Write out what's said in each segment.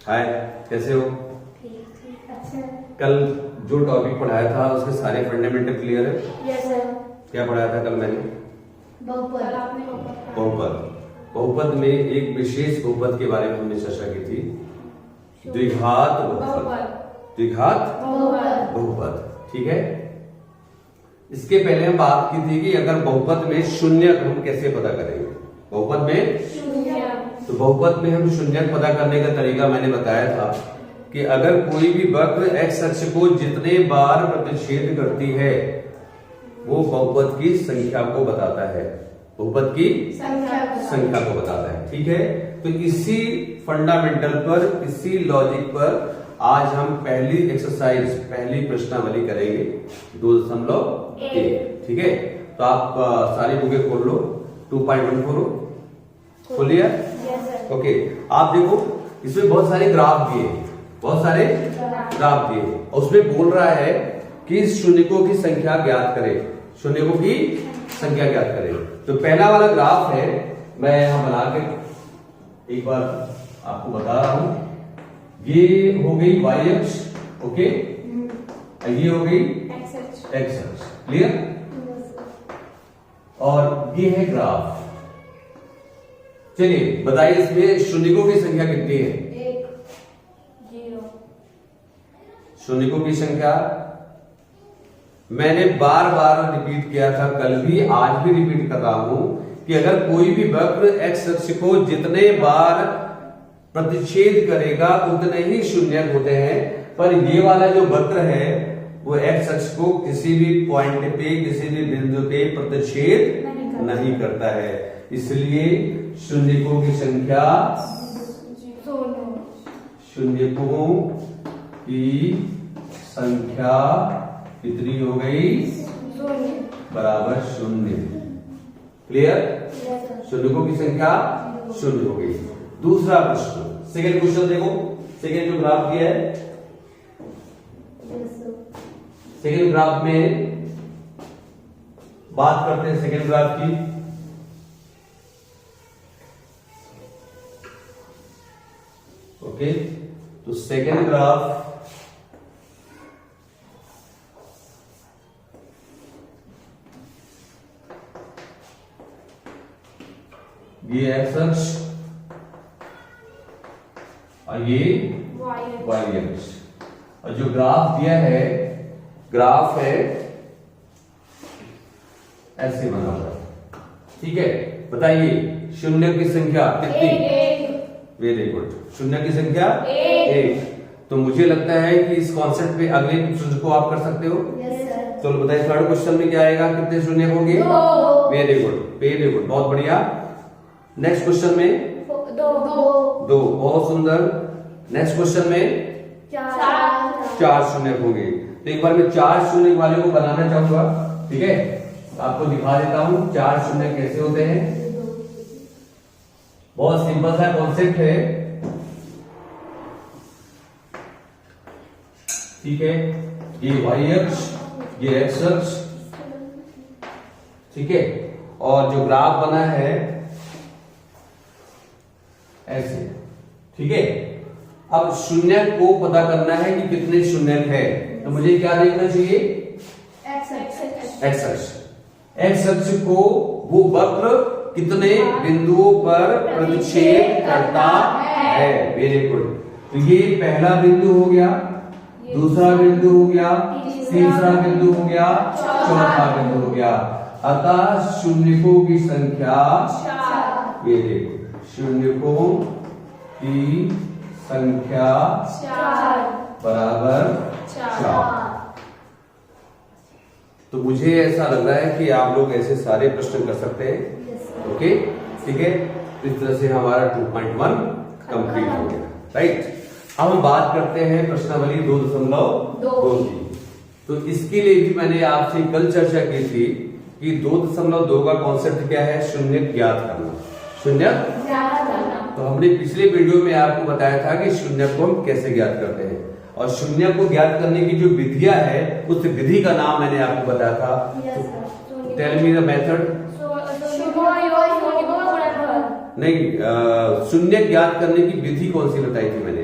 हाय, कैसे हो? ठीक। अच्छा। कल जो टॉपिक पढ़ाया था उसके सारे फंडामेंटल क्लियर है? Yes sir. क्या पढ़ाया था कल मैंने? बहुपद। बहुपद। बहुपद में एक विशेष बहुपद के बारे में हमने चर्चा की थी, द्विघात बहुपद। द्विघात बहुपद, ठीक है। इसके पहले हम बात की थी कि अगर बहुपद में शून्य हम कैसे पता करेंगे। बहुपद में शून्य, तो बहुपद में हम शून्य पता करने का तरीका मैंने बताया था कि अगर कोई भी वक्र एक्स अक्ष को जितने बार प्रतिच्छेद करती है वो बहुपद की संख्या को बताता है, बहुपद की संख्या को बताता है, ठीक है। तो इसी फंडामेंटल पर, इसी लॉजिक पर आज हम पहली एक्सरसाइज, पहली प्रश्नावली करेंगे 2.1, ठीक है। तो आप सारी बुकें खोल लो, 2.14 खोल लिया? ओके, आप देखो इसमें बहुत सारे ग्राफ दिए, बहुत सारे ग्राफ दिए, उसमें बोल रहा है कि शून्यकों की संख्या ज्ञात करें, शून्यकों की संख्या ज्ञात करें। तो पहला वाला ग्राफ है, मैं यहां बना के एक बार आपको बता रहा हूं। ये हो गई वाई अक्ष, ओके, ये हो गई एक्स अक्ष, क्लियर। और ये है ग्राफ। चलिए बताइए इसमें शून्यकों की संख्या कितनी है? 0। शून्यकों की संख्या मैंने बार बार रिपीट किया था, कल भी, आज भी रिपीट कर रहा हूं कि अगर कोई भी वक्र एक्स अक्ष को जितने बार प्रतिच्छेद करेगा उतने ही शून्य होते हैं, पर ये वाला जो वक्र है वो एक्स अक्ष को किसी भी पॉइंट पे, किसी भी बिंदु पे प्रतिच्छेद नहीं करता है, इसलिए शून्यकों की संख्या, शून्यकों की संख्या कितनी हो गई? बराबर शून्य, क्लियर। शून्यकों की संख्या शून्य हो गई। दूसरा प्रश्न, सेकेंड क्वेश्चन देखो, सेकेंड जो ग्राफ दिया है, सेकेंड ग्राफ में बात करते हैं सेकेंड ग्राफ की। ओके, तो सेकेंड ग्राफ ये एक्स अक्ष और ये वाई अक्ष, और जो ग्राफ दिया है, ग्राफ है ऐसे बना हुआ, ठीक है। बताइए शून्य की संख्या कितनी? वेरी गुड, शून्य की संख्या 1। तो मुझे लगता है कि इस कॉन्सेप्ट पे अगले प्रश्न को आप कर सकते हो। चलो बताइए थर्ड क्वेश्चन में क्या आएगा, कितने शून्य होंगे? वेरी गुड, वेरी गुड, बहुत बढ़िया। नेक्स्ट क्वेश्चन में 2, बहुत सुंदर। नेक्स्ट क्वेश्चन में 4 शून्य होंगे। तो एक बार मैं 4 शून्य वाले को बनाना चाहूंगा, ठीक है, आपको दिखा देता हूं 4 शून्य कैसे होते हैं। बहुत सिंपल सा कॉन्सेप्ट है, ठीक है। ये वाई अक्ष, ये एक्स अक्ष, ठीक है, और जो ग्राफ बना है ऐसे, ठीक है। अब शून्य को पता करना है कि कितने शून्य है, तो मुझे क्या देखना चाहिए? एक्स अक्ष। एक्स अक्ष को वो वक्र कितने बिंदुओं पर प्रतिच्छेद करता है? Very good. तो ये पहला बिंदु हो गया, दूसरा बिंदु हो गया, तीसरा बिंदु हो गया, चौथा बिंदु हो गया। अतः शून्यकों की संख्या, वेरी गुड, शून्यकों की संख्या बराबर 4। तो मुझे ऐसा लग रहा है कि आप लोग ऐसे सारे प्रश्न कर सकते हैं, ओके, ठीक है। तो इस तरह से हमारा 2.1 कंप्लीट हो गया, राइट। अब हम बात करते हैं प्रश्नावली 2.2 की। तो इसके लिए भी मैंने आपसे कल चर्चा की थी कि 2.2 का कॉन्सेप्ट क्या है? शून्य ज्ञात करना, शून्य। तो हमने पिछले वीडियो में आपको बताया था कि शून्य को हम कैसे ज्ञात करते हैं, और शून्य को ज्ञात करने की जो विधियां है उस विधि का नाम मैंने आपको बताया था। Tell me the method. नहीं, शून्य ज्ञात करने की विधि कौन सी बताई थी मैंने?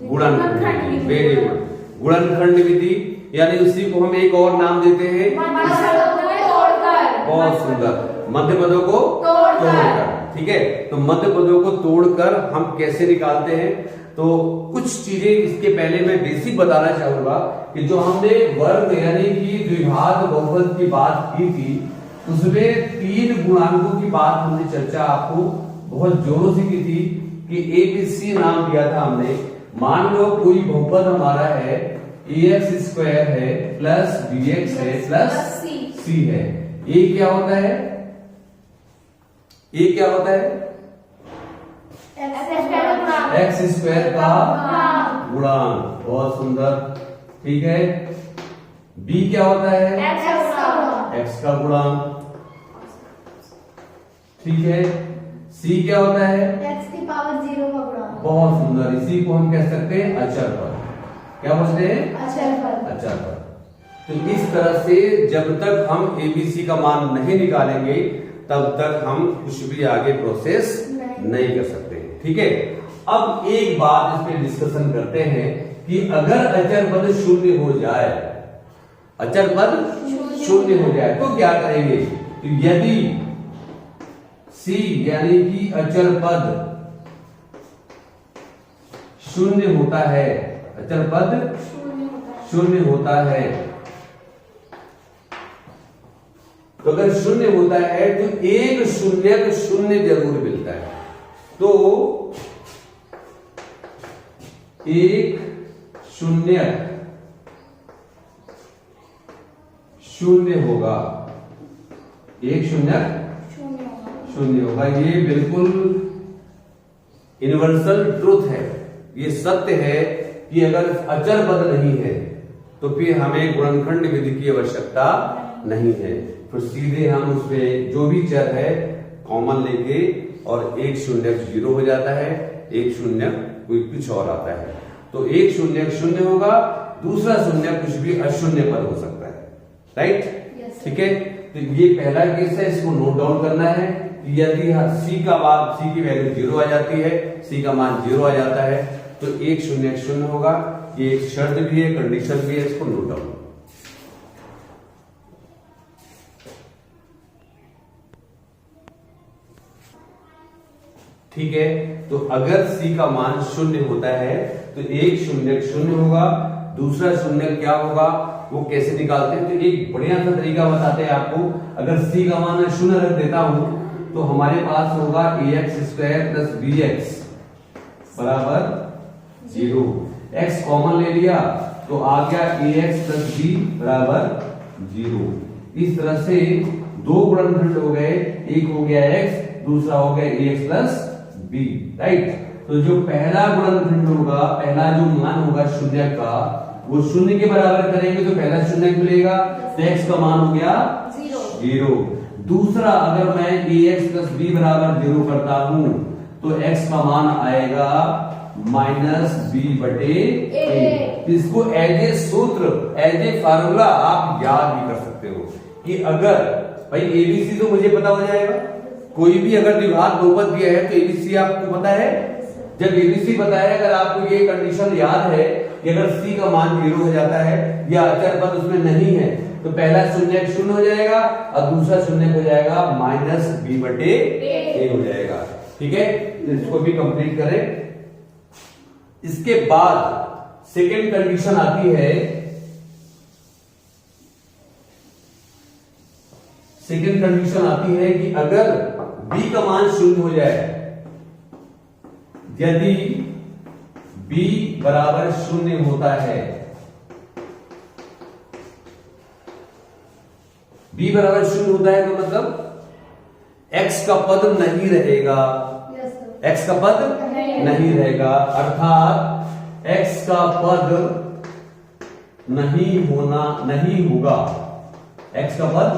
गुणनखंड विधि। वेरी गुड, गुणनखंड विधि, यानी उसी को हम एक और नाम देते हैं, बहुत सुंदर, मध्य पदों को तोड़कर। ठीक है, तो मध्य पदों को तोड़कर हम कैसे निकालते हैं, तो कुछ चीजें इसके पहले मैं बेसिक बताना चाहूंगा कि जो हमने वर्ग यानी कि द्विघात बहुपद की बात की थी, उसमें 3 गुणांकों की बात हमने चर्चा आपको बहुत जोरों से की थी कि ABC नाम दिया था हमने। मान लो कोई बहुपद हमारा है ax² है प्लस bx है प्लस c है, ये क्या होता है, ये क्या होता है, x² का गुणांक, बहुत सुंदर। ठीक है, b क्या होता है, x का गुणांक। ठीक है, c क्या होता है, x की पावर 0 का गुणांक। बहुत सुंदर, इसी को हम कह सकते हैं अचर पद। क्या बोलते हैं, अचर पद। अचर पद। तो इस तरह से जब तक हम ABC का मान नहीं निकालेंगे तब तक हम कुछ भी आगे प्रोसेस नहीं कर सकते। ठीक है, अब एक बात इस पे डिस्कशन करते हैं कि अगर अचर पद शून्य हो जाए, अचर पद शून्य हो जाए तो क्या करेंगे। तो यदि C यानी कि अचर पद शून्य होता है, अचर पद शून्य होता है, तो अगर शून्य होता है तो एक शून्य शून्य जरूर मिलता है, तो एक शून्य शून्य होगा, एक शून्य शून्य होगा। ये बिल्कुल यूनिवर्सल ट्रूथ है, ये सत्य है कि अगर अचर पद नहीं है तो फिर हमें गुणनखंड विधि की आवश्यकता नहीं है, तो सीधे हम उसमें जो भी चर है कॉमन लेके और एक शून्य 0 हो जाता है, एक शून्य कोई कुछ और आता है, तो एक शून्य शून्य होगा, दूसरा शून्य कुछ भी अशून्य पद हो सकता है। राइट, ठीक है, तो ये पहला केस है, इसको नोट डाउन करना है कि यदि C की वैल्यू 0 आ जाती है, C का मान 0 आ जाता है, तो एक शून्य शून्य होगा। ये एक शर्त भी है, कंडीशन भी है, इसको नोट डाउन। ठीक है, तो अगर C का मान शून्य होता है तो एक शून्य शून्य होगा, दूसरा शून्य क्या होगा वो कैसे निकालते हैं, तो एक बढ़िया सा तरीका बताते हैं आपको। अगर C का मान मैं शून्य रख देता हूं तो हमारे पास होगा ax² प्लस bx बराबर 0। x कॉमन ले लिया तो आ गया ax प्लस b बराबर 0। इस तरह से दो गुणनखंड हो गए, एक हो गया x, दूसरा हो गया ax प्लस b। राइट, तो जो पहला गुणनखंड होगा, पहला जो मान होगा शून्य का, वो शून्य के बराबर करेंगे तो पहला शून्य मिलेगा, तो x का मान हो गया 0। दूसरा अगर मैं ax प्लस b बराबर 0 करता हूं तो x का मान आएगा -b/a। इसको एज ए सूत्र, एज ए फार्मूला आप याद भी कर सकते हो कि अगर भाई ABC तो मुझे पता हो जाएगा, कोई भी अगर द्विघात बहुपद दिया है तो ABC आपको पता है। जब ABC पता है, अगर आपको ये कंडीशन याद है कि अगर C का मान 0 हो जाता है या अचर पद उसमें नहीं है तो पहला शून्य शून्य हो जाएगा और दूसरा शून्य हो जाएगा -b/a हो जाएगा। ठीक है, इसको भी कंप्लीट करें। इसके बाद सेकेंड कंडीशन आती है, सेकेंड कंडीशन आती है कि अगर b का मान शून्य हो जाए, यदि b बराबर शून्य होता है, b बराबर शून्य होता है तो मतलब x का पद नहीं रहेगा, x का पद नहीं रहेगा, अर्थात x का पद नहीं होगा, x का पद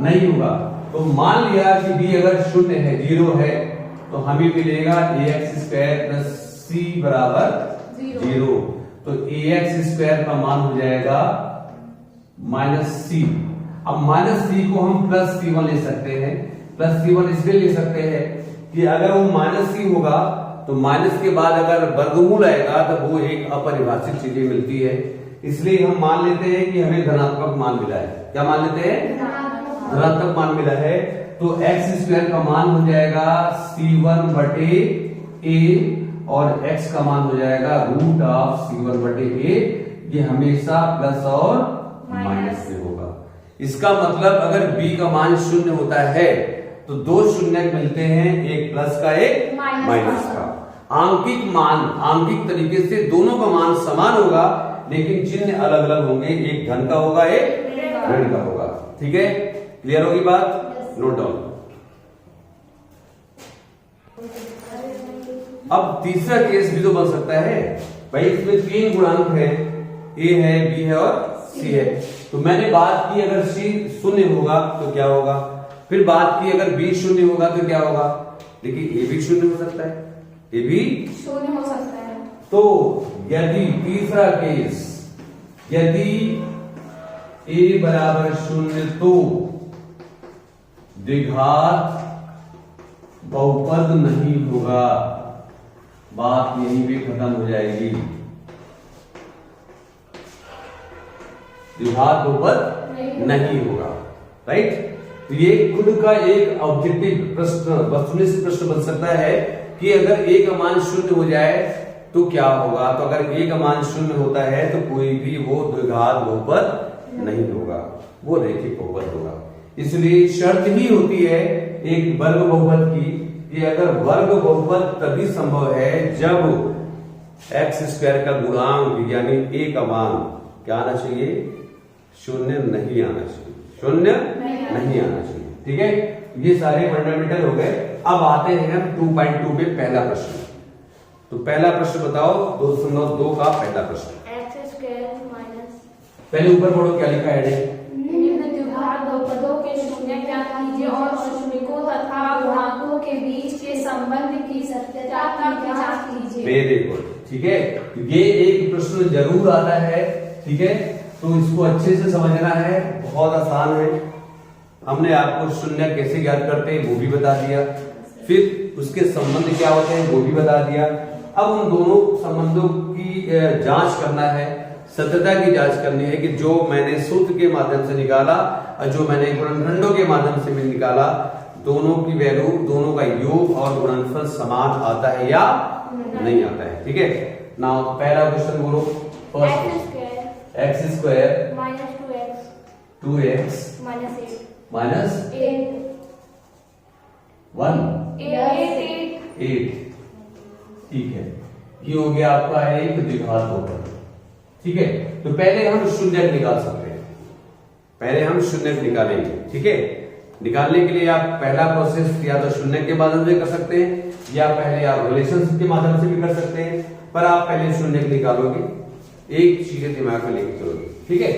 नहीं होगा। तो मान लिया कि b अगर शून्य है, 0 है, तो हमें मिलेगा ax² प्लस c बराबर 0। तो ax² का मान हो जाएगा -c। अब -c को हम +c1 ले सकते हैं, +c1 इसलिए ले सकते हैं कि अगर वो -c होगा तो माइनस के बाद अगर वर्गमूल आएगा तो वो एक अपरिभाषित चीजें मिलती है, इसलिए हम मान लेते हैं कि हमें धनात्मक मान मिला है। क्या मान लेते हैं? धनात्मक मान मिला है। तो एक्स स्क्वायर का मान हो जाएगा C1 बटे a और x का मान हो जाएगा रूट ऑफ C1 बटे a। ये हमेशा प्लस और माइनस में होगा। इसका मतलब अगर b का मान 0 होता है तो दो शून्य मिलते हैं, एक प्लस का एक माइनस का। आंकिक मान आंकिक तरीके से दोनों का मान समान होगा, लेकिन चिन्ह अलग अलग होंगे, एक धन का होगा एक ऋण का होगा। ठीक है, क्लियर होगी बात? Note down. अब तीसरा केस भी तो बन सकता है भाई, इसमें तीन गुणांक है, ए है, बी है और सी है। तो मैंने बात की अगर सी शून्य होगा तो क्या होगा, फिर बात की अगर बी शून्य होगा तो क्या होगा, लेकिन ए भी शून्य हो सकता है, ए भी शून्य हो सकता है। तो यदि तीसरा केस, यदि ए बराबर शून्य तो द्विघात बहुपद नहीं होगा। बात यहीं पे खत्म हो जाएगी। द्विघात बहुपद नहीं होगा, राइट। तो ये खुद का एक ऑब्जेक्टिव प्रश्न, वस्तुनिष्ठ प्रश्न बन सकता है कि अगर ए का मान शून्य हो जाए तो क्या होगा। तो अगर ए का मान शून्य होता है तो कोई भी वो द्विघात बहुपद नहीं होगा, वो रैखिक बहुपद होगा। इसलिए शर्त ही होती है एक वर्ग बहुपद की कि अगर वर्ग बहुपद तभी संभव है जब एक्स स्क्वायर का गुणांक यानी ए का मान क्या आना चाहिए, शून्य नहीं आना चाहिए, शून्य नहीं आना चाहिए। ठीक है, ये सारे फंडामेंटल हो गए। अब आते हैं हम 2.2 पे पहला प्रश्न। तो पहला प्रश्न बताओ, 2.2 का पहला प्रश्न। एक्स स्क्वायर माइनस, पहले ऊपर पढ़ो क्या लिखा है। निम्न द्विघात बहुपदों के शून्य ज्ञात कीजिए और अशून्यकों तथा गुणांकों के बीच के संबंध की सत्यता की जांच कीजिए। वेरी गुड, ठीक है। ये एक प्रश्न जरूर आता है, ठीक है, तो इसको अच्छे से समझना है, बहुत आसान है। हमने आपको शून्य कैसे ज्ञात करते हैं वो भी बता दिया, फिर उसके संबंध क्या होते हैं वो भी बता दिया। अब उन दोनों संबंधों की जांच करना है, सत्यता की जांच करनी है कि जो मैंने सूत्र के माध्यम से निकाला और जो मैंने गुणनखंडों के माध्यम से भी निकाला, दोनों की वैल्यू, दोनों का योग और गुणनफल समान आता है या नहीं आता है। ठीक है, नाउ पहला क्वेश्चन बोलो। X square minus 2x minus 8। ठीक है, ये हो गया आपका एक द्विघात बहुपद। ठीक है, तो पहले हम शून्य निकाल सकते हैं, पहले हम शून्य निकालेंगे। ठीक है, निकालने के लिए आप पहला प्रोसेस या तो शून्य के माध्यम से कर सकते हैं या पहले आप रिलेशनशिप के माध्यम से भी कर सकते हैं, पर आप पहले शून्य निकालोगे, एक चीज दिमाग में लेके चलोगे। ठीक है,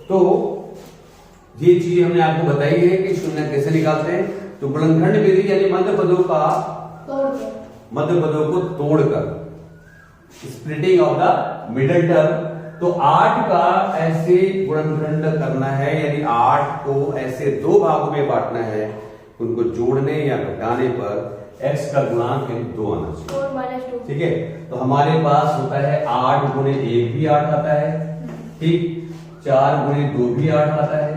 तो ये चीज हमने आपको बताई है कि शून्य कैसे निकालते हैं। तो गुणनखंड विधि यानी मध्य पदों को तोड़कर, splitting of the middle term. तो 8 का ऐसे गुणनखंड करना है, यानी 8 को ऐसे दो भागों में बांटना है, उनको जोड़ने या घटाने पर x का गुणांक 2 आना चाहिए। ठीक है, तो हमारे पास होता है 8 गुणे 1 भी 8 आता है, ठीक, 4 गुणे 2 भी 8 आता है,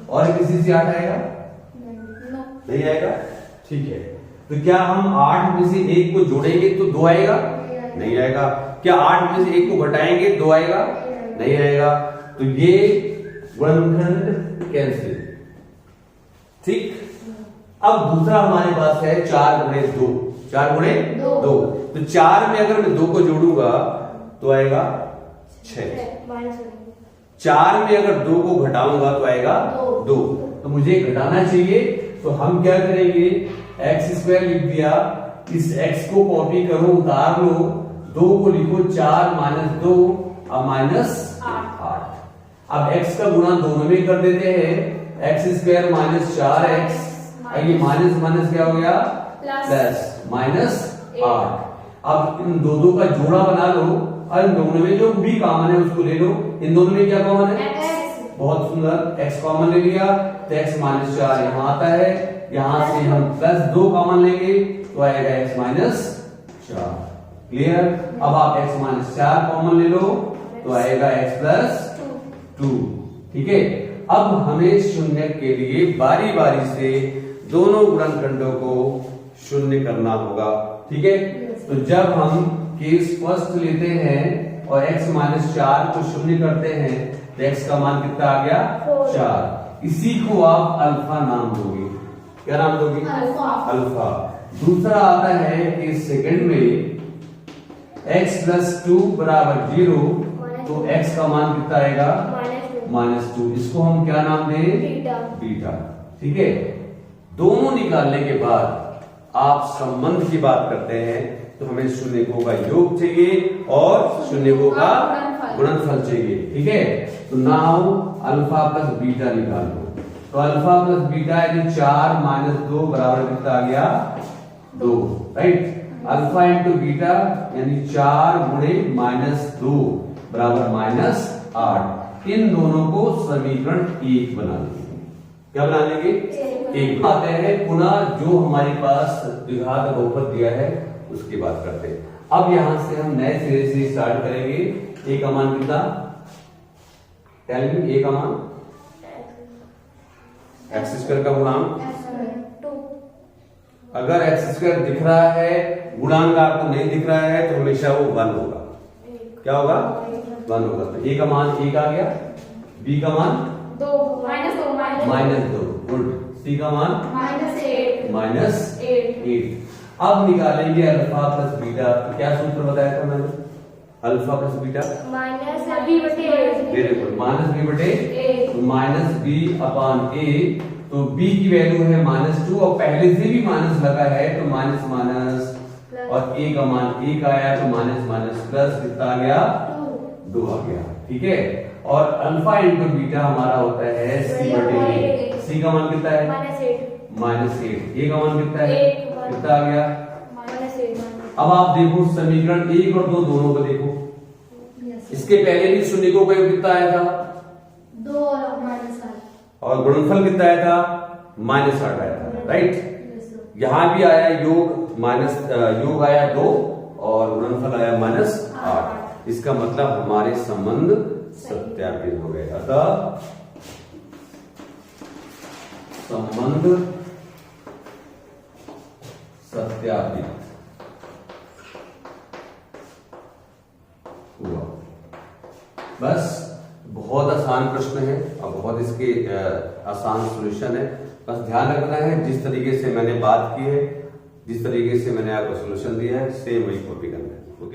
और किसी से 8 आएगा नहीं आएगा। ठीक है, तो क्या हम 8 में से 1 को जोड़ेंगे तो 2 आएगा नहीं आएगा। क्या 8 में से 1 को घटाएंगे 2 आएगा नहीं आएगा। तो ये गुणनखंड कैंसिल। ठीक, अब दूसरा हमारे पास है 4 गुणे 2, 4 गुणे 2। तो 4 में अगर मैं 2 को जोड़ूंगा तो आएगा 6। 4 में अगर 2 को घटाऊंगा तो आएगा 2। तो मुझे घटाना चाहिए, तो हम क्या करेंगे, एक्स स्क्वायर लिख दिया, इस x को कॉपी करो, उतार लो, 2 को लिखो 4 माइनस 2 और माइनस 8। अब x का गुणा दोनों में कर देते हैं, एक्स स्क्वायर माइनस 4x, ये माइनस माइनस क्या हो गया प्लस, माइनस 8। अब इन दो का जोड़ा बना लो और इन दोनों में जो भी कॉमन है उसको ले लो। इन दोनों में क्या कॉमन है, बहुत सुंदर, x कॉमन ले लिया तो x माइनस 4 यहाँ आता है, यहां से हम प्लस 2 कॉमन लेंगे तो आएगा x माइनस 4। क्लियर। अब आप x माइनस 4 कॉमन ले लो तो आएगा x प्लस 2। ठीक है। अब हमें शून्य के लिए बारी बारी से दोनों गुणनखंडों को शून्य करना होगा। ठीक है। तो जब हम केस फर्स्ट लेते हैं और x माइनस 4 को शून्य करते हैं तो x का मान कितना आ गया 4। इसी को आप अल्फा नाम दोगे। क्या नाम दोगे? अल्फा। दूसरा आता है कि सेकंड में x प्लस 2 बराबर 0 तो x का मान कितना आएगा -2। इसको हम क्या नाम दें? बीटा। ठीक है। दोनों निकालने के बाद आप संबंध की बात करते हैं तो हमें शून्यकों का योग चाहिए और शून्यकों का गुणनफल चाहिए। ठीक है। तो नाउ अल्फा प्लस बीटा निकाल लो। तो अल्फा प्लस बीटा यानी 4 माइनस 2 बराबर कितना आ गया 2। राइट। अल्फा इंटू बीटा यानी 4 गुणे -2 बराबर -8। इन दोनों को समीकरण 1 बना लेंगे। क्या बना लेंगे? 1। आते हैं पुनः जो हमारे पास द्विघात बहुपद दिया है उसकी बात करते हैं। अब यहां से हम नए सिरे से स्टार्ट करेंगे। a का मान कितना? Tell me. a का मान एक्स स्क्वायर का गुणांक। अगर एक्स स्क्वायर दिख रहा है, गुणांक आपको नहीं दिख रहा है तो हमेशा वो 1 होगा। क्या होगा? 1 होगा। तो a का मान 1 आ गया। b का मान -2 गुड। c का मान -8। अब निकालेंगे अल्फा प्लस बीटा। तो क्या सूत्र बताया था मैंने? Alpha plus beta very good -b/a minus b upon a। तो b की वैल्यू है -2 और पहले से भी माइनस लगा है तो माइनस माइनस और a का मान 1 आया तो माइनस माइनस प्लस कितना आ गया 2 आ गया। ठीक है। और अल्फा इंटू बीटा हमारा होता है c/a। c का मान कितना है? -8। a का मान कितना है? कितना आ गया? अब आप देखो समीकरण 1 और 2 दोनों को देखो। इसके पहले भी शून्यकों का योग कितना आया था? 2 और -8। और गुणनफल कितना आया था? -8 आया था। राइट। यहां भी आया योग आया 2 और गुणनफल आया -8। इसका मतलब हमारे संबंध सत्यापित हो गए। अतः संबंध सत्यापित हुआ। बस बहुत आसान प्रश्न है और बहुत इसके आसान सॉल्यूशन है। बस ध्यान रखना है जिस तरीके से मैंने बात की है, जिस तरीके से मैंने आपको सॉल्यूशन दिया है सेम वही कॉपी करना है। ओके।